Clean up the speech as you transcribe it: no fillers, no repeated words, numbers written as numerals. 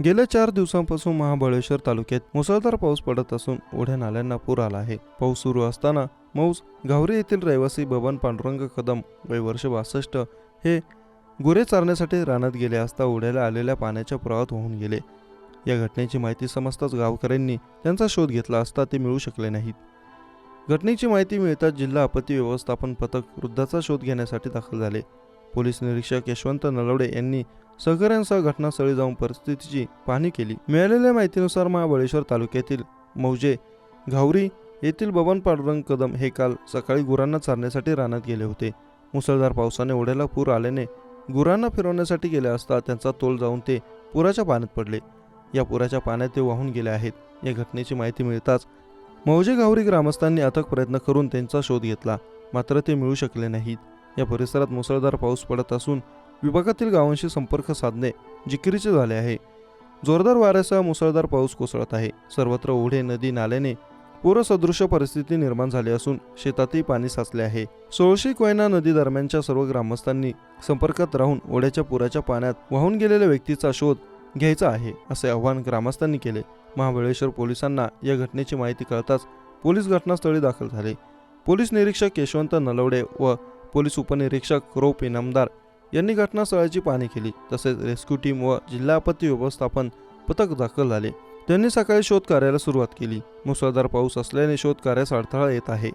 गेल्या 4 दिवसांपासून महाबळेश्वर तालुक्यात मुसळधार पाऊस पडत असून ओढ्या नाल्यांना पूर आला आहे। पाऊस सुरू असताना मौज घावरी येथील रहिवासी बबन पांडुरंग कदम वय वर्ष 62 हे गुरे चारण्यासाठी रानात गेले असता ओढ्याला आलेल्या पाण्याच्या प्रवाहात वाहून गेले। या घटनेची माहिती समजताच गावकऱ्यांनी त्यांचा शोध घेतला असता ते मिळू शकले नाहीत। घटनेची माहिती मिळताच जिल्हा आपत्ती व्यवस्थापन पथक वृद्धाचा शोध घेण्यासाठी दाखल झाले। पोलीस निरीक्षक यशवंत नलवडे यांनी सहकाऱ्यांसह घटनास्थळी जाऊन परिस्थितीची पाहणी केली। मिळालेल्या माहितीनुसार महाबळेश्वर तालुक्यातील मौजे घावरी येथील बबन पांडुरंग कदम हे काल सकाळी गुरांना चारण्यासाठी रानात गेले होते। मुसळधार पावसाने ओढ्याला पूर आल्याने गुरांना फिरवण्यासाठी गेले असता त्यांचा तोल जाऊन ते पुराच्या पाण्यात पडले। या पुराच्या पाण्यात ते वाहून गेले आहेत। या घटनेची माहिती मिळताच मौजे घावरी ग्रामस्थांनी अथक प्रयत्न करून त्यांचा शोध घेतला, मात्र ते मिळू शकले नाहीत। या परिसरात मुसळधार पाऊस पडत असून विभागातील गावांशी संपर्क साधणे जिकिरीचे झाले आहे। जोरदार वाऱ्यासह मुसळधार पाऊस कोसळत आहे। सर्वत्र ओढे नदी नाल्याने पूरसदृश परिस्थिती निर्माण झाली असून शेतातही पाणी साचले आहे। सोळशी कोयना नदी दरम्यानच्या सर्व ग्रामस्थांनी संपर्कात राहून ओढ्याच्या पुराच्या पाण्यात वाहून गेलेल्या व्यक्तीचा शोध घ्यायचा आहे, असे आवाहन ग्रामस्थांनी केले। महाबळेश्वर पोलिसांना या घटनेची माहिती कळताच पोलीस घटनास्थळी दाखल झाले। पोलीस निरीक्षक यशवंत नलवडे व पोलीस उपनिरीक्षक रौप इनामदार यांनी घटनास्थळाची पाहणी केली। तसेच रेस्क्यू टीम व जिल्हा आपत्ती व्यवस्थापन पथक दाखल झाले। त्यांनी सकाळी शोध कार्याला सुरुवात केली। मुसळधार पाऊस असल्याने शोध कार्यास अडथळा येत आहे।